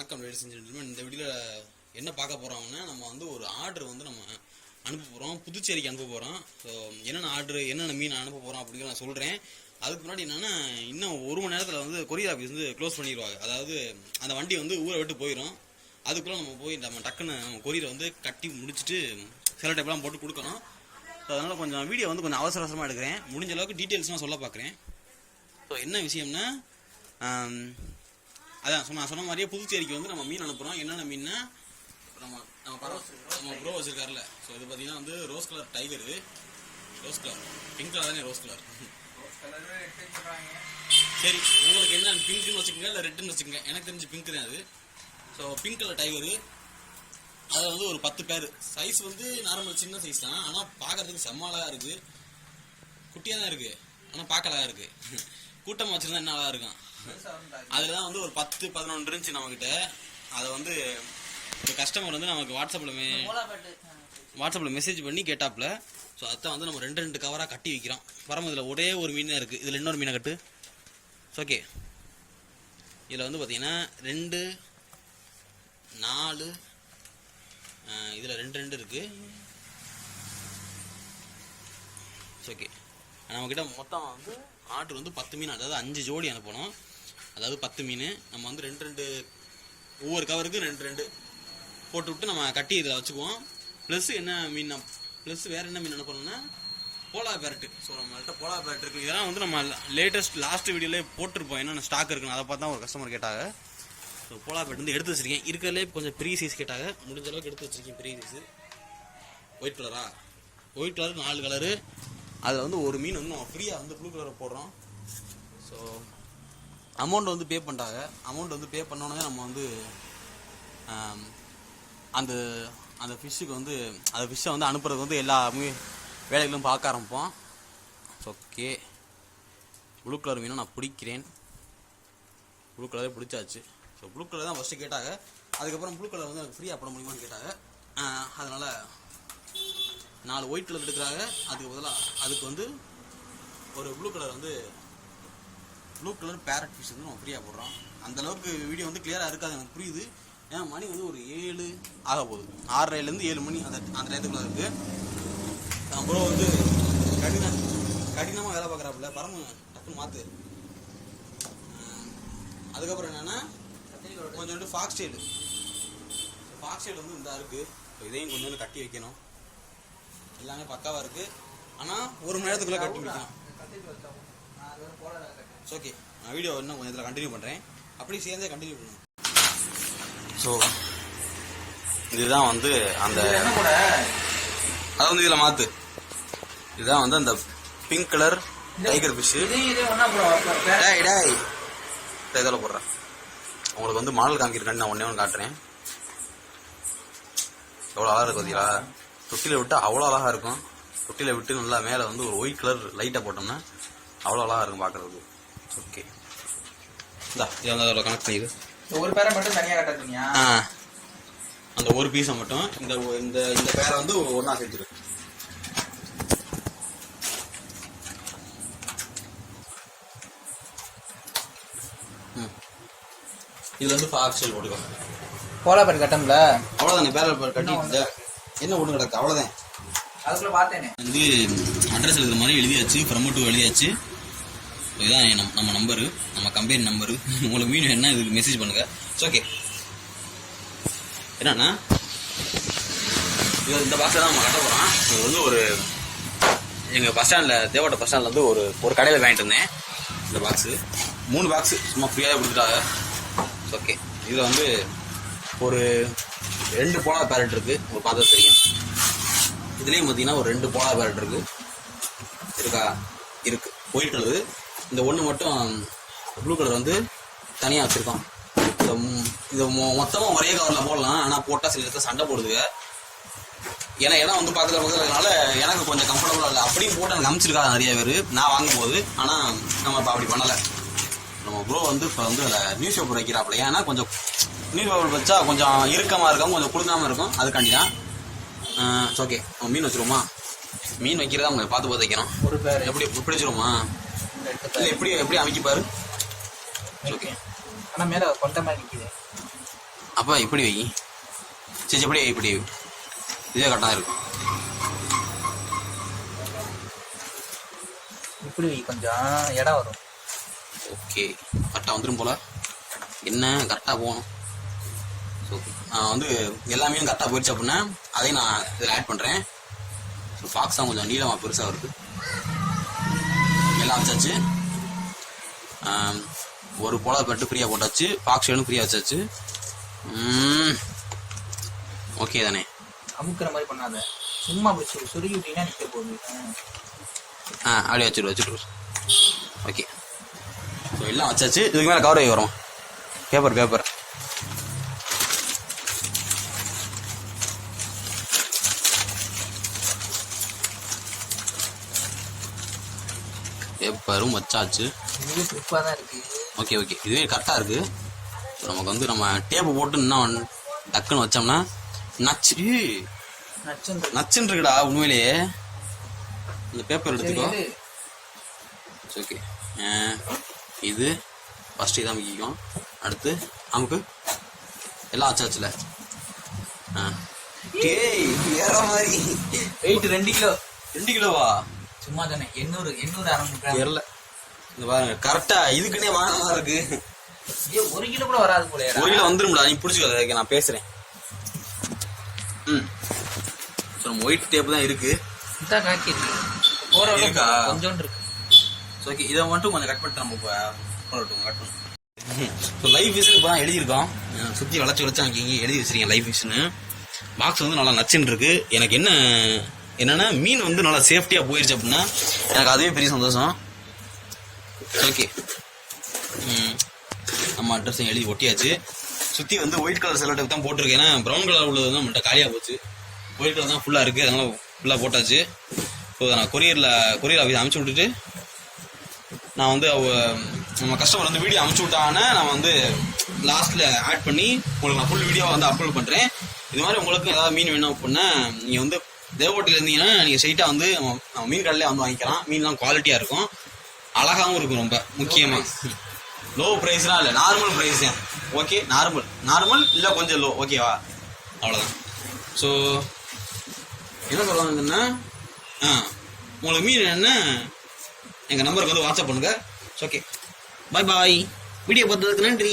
வணக்கம் ladies and gentleman. இந்த வீடியோவில் என்ன பார்க்க போகிறோம்னா, நம்ம வந்து ஒரு ஆர்டர் வந்து நம்ம அனுப்ப போகிறோம், புதுச்சேரிக்கு அனுப்ப போகிறோம். ஸோ என்னென்ன ஆர்டர், என்னென்ன மீன் அனுப்ப போகிறோம் அப்படிங்கிற நான் சொல்கிறேன். அதுக்கு முன்னாடி என்னென்னா, இன்னும் 1 மணி நேரத்தில் வந்து கொரியர் ஆஃபீஸ் வந்து க்ளோஸ் பண்ணிடுவாங்க. அதாவது அந்த வண்டி வந்து ஊரை விட்டு போயிடும். அதுக்குள்ளே நம்ம போய் நம்ம டக்குன்னு நம்ம கொரியரை வந்து கட்டி முடிச்சுட்டு சில டைப்லாம் போட்டு கொடுக்கணும். ஸோ அதனால் கொஞ்சம் வீடியோ வந்து கொஞ்சம் அவசர அவசரமாக எடுக்கிறேன். முடிஞ்ச அளவுக்கு டீட்டெயில்ஸ்லாம் சொல்ல பார்க்குறேன். ஸோ என்ன விஷயம்னா, அதான் சொன்ன மாதிரியே புதுச்சேரிக்கு வந்து நம்ம மீன் அனுப்புகிறோம். என்னென்ன மீன்னா, நம்ம ப்ரோ வச்சிருக்காருல்ல. ஸோ இது பார்த்தீங்கன்னா வந்து rose colour tiger, rose colour pink colour தானே, ரோஸ் கலர். சரி, உங்களுக்கு என்ன பிங்க்னு வச்சுக்கோங்க இல்லை ரெட்டுன்னு வச்சுக்கோங்க. எனக்கு தெரிஞ்சு பிங்க் தான் அது. ஸோ பிங்க் கலர் டைகரு, அதில் வந்து ஒரு 10 பேர். சைஸ் வந்து நார்மல் சின்ன சைஸ் தான், ஆனால் பார்க்கறதுக்கு செம்ம அழகாக இருக்குது. குட்டியாக தான் இருக்குது, ஆனால் பார்க்க அழகாக இருக்குது. கூட்டமாக வச்சுருந்தா என்ன அழகாக இருக்கும். அதில் தான் வந்து ஒரு 10-11 இருந்துச்சு நம்மக்கிட்ட. அதை வந்து ஒரு கஸ்டமர் வந்து நமக்கு வாட்ஸ்அப்பில் மெசேஜ் பண்ணி கேட்டாப்புல. ஸோ அதான் வந்து நம்ம 2 கவராக கட்டி வைக்கிறோம். பரம இதில் ஒரே ஒரு மீன் தான் இருக்குது, இதில் இன்னொரு மீனை கட்டு. ஓகே, இதில் வந்து பார்த்தீங்கன்னா 2 4 இதில் 2 இருக்குது. ஓகே, நம்மக்கிட்ட மொத்தம் வந்து ஆர்டர் வந்து 10 மீன், அதாவது 5 ஜோடி அனுப்பணும். அதாவது 10 மீன் நம்ம வந்து 2 ஒவ்வொரு கவருக்கு 2 போட்டு விட்டு நம்ம கட்டி இதில் வச்சுக்குவோம். ப்ளஸ் என்ன மீன், ப்ளஸ் வேறு என்ன மீன் அனுப்பணும்னா போலா பேரட்டு. ஸோ நம்மள்கிட்ட போலா பேரட் இருக்குது. இதெல்லாம் வந்து நம்ம லாஸ்ட் வீடியோலேயே போட்டிருப்போம், என்னென்ன ஸ்டாக் இருக்குன்னு. அதை பார்த்து தான் ஒரு கஸ்டமர் கேட்டாங்க. ஸோ போலா பேரட் வந்து எடுத்து வச்சுருக்கேன். இருக்கிறதுலே கொஞ்சம் பெரிய சைஸ் கேட்டாங்க, முடிஞ்ச அளவுக்கு எடுத்து வச்சுருக்கேன் பெரிய சைஸு. ஒயிட் கலரா, ஒயிட் கலர் 4 கலரு. அதில் வந்து ஒரு மீன் வந்து நம்ம ஃப்ரீயாக வந்து ப்ளூ கலரை போடுறோம். ஸோ அமௌண்ட் வந்து பே பண்ணிட்டாங்க. அமௌண்ட் வந்து பே பண்ணோன்னே நம்ம வந்து அந்த ஃபிஷ்ஷுக்கு வந்து அந்த ஃபிஷ்ஷை வந்து அனுப்புறதுக்கு வந்து எல்லா வேலைகளும் பார்க்க ஆரம்பிப்போம். ஓகே, ப்ளூ கலர் மீனும் நான் பிடிக்கிறேன். ப்ளூ கலரே பிடிச்சாச்சு. ஸோ ப்ளூ கலர் தான் ஃபஸ்ட்டு கேட்டாங்க. அதுக்கப்புறம் ப்ளூ கலர் வந்து எனக்கு ஃப்ரீயாக போட முடியுமான்னு கேட்டாங்க. அதனால் 4 ஒயிட் கலர் எடுக்கிறாங்க. அதுக்கு பதிலாக அதுக்கு வந்து ஒரு ப்ளூ கலர் வந்து ப்ளூ கலர் பேரட் ஃபிஷ் வந்து நம்ம ஃப்ரீயாக போடுறோம். அந்தளவுக்கு வீடியோ வந்து கிளியராக இருக்காது, எனக்கு புரியுது. ஏன்னா மணி வந்து ஒரு 7 ஆக போகுது. 6:30லேருந்து 7 மணி அந்த நேரத்துக்குள்ள இருக்குது. அப்புறம் வந்து கடினமாக வேலை பார்க்குறாப்புல. பரம டக்குன்னு மாற்று. அதுக்கப்புறம் என்னென்னா கொஞ்சோண்டு ஃபாக்ஸ் ஸ்டைல் வந்து இந்த இருக்குது. இதையும் கொஞ்சோண்டு கட்டி வைக்கணும். எல்லாமே பக்காவாக இருக்குது, ஆனால் 1 மணி நேரத்துக்குள்ளே கட்டி முடிக்கணும். ஓகே, நான் வீடியோ இன்னும் கொஞ்சம் இதில் கண்டினியூ பண்ணுறேன். அப்படி சேர்ந்தே கண்டினியூ பண்ணணும். ஸோ இதுதான் வந்து அந்த அதை வந்து இதில் மாற்று. இதுதான் வந்து அந்த பிங்க் கலர் டைகர் ஃபிஷ்ஷு. இதில் போடுறேன். உங்களுக்கு வந்து மாடல் காமிக்கிறேன். நான் ஒன்று காட்டுறேன். எவ்வளோ அழகாக இருக்கு பார்த்தீங்களா. தொட்டியில் விட்டு அவ்வளோ அழகாக இருக்கும். தொட்டியில் விட்டு நல்லா மேலே வந்து ஒரு ஒயிட் கலர் லைட்டாக போட்டோம்னா அவ்வளோ அழகாக இருக்கும் பார்க்குறதுக்கு. ஓகே, இதை வந்து அதில் கனெக்ட் பண்ணிது. ஒரு பேரை மட்டும் தனியாக கட்டாதீங்க. அந்த ஒரு பீஸை மட்டும் இந்த இந்த பேரை வந்து ஒன்றா சேர்த்துரு. இதில் வந்து ஃபாக்ஸ்டைல் போட்டுக்கோ. போலா பேர் கட்டம்ல அவ்வளோதானே. பேரல் கட்டிட்டு என்ன ஒன்று கிடக்கு, அவ்வளோதான். அதுக்குள்ள பார்த்தேனே வந்து அட்ரஸ் எழுதுற மாதிரி எழுதியாச்சு, ஃப்ரம் டு எழுதியாச்சு. இதுதான் நம்ம நம்பரு, நம்ம கம்பெனி நம்பரு. உங்களுக்கு மீன் என்ன இதுக்கு மெசேஜ் பண்ணுங்க. ஓகே, என்னன்னா இது இந்த பாக்ஸை தான் நம்ம கட்ட போகிறோம். இது வந்து ஒரு எங்கள் பஸ் ஸ்டாண்டில், தேவட்ட பஸ் ஸ்டாண்டில் வந்து ஒரு கடையில் வாங்கிட்டு இருந்தேன். இந்த பாக்ஸு 3 பாக்ஸு சும்மா ஃப்ரீயாக கொடுத்துட்டாங்க. ஓகே, இதில் வந்து ஒரு 2 போலா பேரட் இருக்குது. ஒரு பார்த்தா தெரியும். இதுலேயும் பார்த்தீங்கன்னா ஒரு 2 போலா பேரட் இருக்குது. இருக்குது ஒயிட் கலரு. இந்த ஒன்று மட்டும் ப்ளூ கலர் வந்து தனியாக வச்சுருக்கோம். இது மொத்தமாக ஒரே கவரில் போடலாம், ஆனால் போட்டால் சில இடத்துல சண்டை போடுதுங்க. ஏன்னா இடம் வந்து பக்கத்தில் எனக்கு கொஞ்சம் கம்ஃபர்டபுளாக இல்லை. அப்படியும் போட்டு எனக்கு அனுப்பிச்சிருக்காங்க நிறைய பேர் நான் வாங்கும்போது. ஆனால் நம்ம இப்போ அப்படி பண்ணலை. நம்ம ப்ரோ வந்து இப்போ வந்து அதில் நியூஸ் பேப்பர் வைக்கிறாப்புல. ஏன்னா கொஞ்சம் நியூஸ் பேப்பர் வச்சா கொஞ்சம் இறுக்கமாக இருக்கும், கொஞ்சம் குடுக்காமல் இருக்கும். அதுக்காண்டி தான். ஓகே, மீன் வச்சுருவோமா? மீன் வைக்கிறதா அவங்க பார்த்து வைக்கணும். ஒரு பேர் எப்படி பிடிச்சிருமா இல்லை எப்படி அமைக்கிப்பாரு. ஓகே, ஆனால் மேலே கொண்ட மாதிரி நிற்கிது. அப்போ இப்படி வை. சரி எப்படி இப்படி இதே கரெக்டாக இருக்கும். இப்படி வை, கொஞ்சம் இடம் வரும். ஓகே, கரெக்டாக வந்துடும் போல். என்ன கரெக்டாக போகணும். ஸோ நான் வந்து எல்லாமே கரெக்டாக போயிடுச்சு அப்படின்னா அதையும் நான் இதில் ஆட் பண்ணுறேன். ஸோ பாக்ஸ் தான் கொஞ்சம் நீளமாக பெருசாக இருக்குது. எல்லாம் வச்சாச்சு. ஒரு போலா பெட்டு ஃப்ரீயாக போட்டாச்சு, பாக்ஸ் வேணும் ஃப்ரீயாக வச்சாச்சு. ஓகே தானே? அமுக்குற மாதிரி பண்ணாத, சும்மா அப்படி சுருகி விட்டீங்கன்னா நிற்க போகுது. அப்படியே வச்சுட்டு. ஓகே, ஸோ எல்லாம் வச்சாச்சு. இதுக்கு மேலே கவர் ஆகி வரும். பேப்பர் பேப்பரும் வச்சாச்சு. இதுவே ட்ரிப்பாக தான் இருக்குது. ஓகே ஓகே, இதுவே கரெக்டாக இருக்குது. ஸோ நமக்கு வந்து நம்ம டேப்பு போட்டு இன்னும் டக்குன்னு வச்சோம்னா நச்சுன்னு இருக்குடா உண்மையிலேயே. இந்த பேப்பர் எடுத்துக்கோ. ஓகே, இது ஃபஸ்ட்டு இதான் முக்கியம். அடுத்து நமக்கு எல்லாம் வச்சாச்சுல. வேற மாதிரி வெயிட் 2 கிலோ. 2 கிலோவா? சும்மா தானே 800 ஆரம்பிக்கிறேன். தெரியல. இந்த பாருங்க கரெக்டா இதுக்குன்னே வாங்கமா இருக்கு. 1 கிலோ கூட வராது போல. 1 கிலோ வந்துரும்டா, நீ பிடிச்சிக்கோ, நான் பேசுறேன். ஸோ நம்ம ஒயிட் டேப் தான் இருக்கு. இதான் காக்கி இருக்கு. இருக்கா? கொஞ்சோண்டு இருக்கு. ஓகே, இதை மட்டும் கொஞ்சம் கட் பண்ணிட்டு நம்ம போடட்டும். கட் பண்ணு. ஸோ லைஃப் விஷன் இப்போ தான் எழுதியிருக்கோம். சுற்றி வளைச்சு அங்கே இங்கே எழுதி வச்சிருக்கேன் லைஃப் விஷனு. பாக்ஸ் வந்து நல்லா நச்சுன்னு இருக்கு. எனக்கு என்னன்னா மீன் வந்து நல்லா சேஃப்டியாக போயிடுச்சு அப்படின்னா எனக்கு அதுவே பெரிய சந்தோஷம். ஓகே, நம்ம அட்ரஸை எழுதி ஒட்டியாச்சு. சுற்றி வந்து ஒயிட் கலர் செலோடேப் தான் போட்டிருக்கேன். ஏன்னா ப்ரௌன் கலர் உள்ளது வந்து நம்மள்கிட்ட காலியாக போச்சு. ஒயிட் கலர் தான் ஃபுல்லாக இருக்குது, அதனால் ஃபுல்லாக போட்டாச்சு. ஸோ நான் கொரியர் ஆஃபீஸ் அனுப்பிச்சி விட்டுட்டு நான் வந்து நம்ம கஸ்டமர் வந்து வீடியோ அனுப்பிச்சி விட்டாங்கன்னா நான் வந்து லாஸ்ட்டில் ஆட் பண்ணி உங்களுக்கு நான் ஃபுல் வீடியோவை வந்து அப்லோட் பண்ணுறேன். இது மாதிரி உங்களுக்கு ஏதாவது மீன் வேணும் அப்படின்னா நீங்கள் வந்து தேவகோட்டையில் இருந்தீங்கன்னா நீங்கள் ஸ்ட்ரைட்டாக வந்து நம்ம மீன் கடையிலே வந்து வாங்கிக்கலாம். மீன்லாம் குவாலிட்டியாக இருக்கும், அழகாகவும் இருக்கும். ரொம்ப முக்கியமாக லோ ப்ரைஸ்லாம் இல்லை, நார்மல் ப்ரைஸ் தான். ஓகே, நார்மல் இல்லை கொஞ்சம் லோ, ஓகேவா? அவ்வளோதான். ஸோ என்ன சொல்லுவாங்கன்னா உங்களுக்கு மீன் என்ன எங்கள் நம்பருக்கு வந்து வாட்ஸ்அப் பண்ணுங்கள். ஓகே, பாய். வீடியோ பார்த்ததுக்கு நன்றி.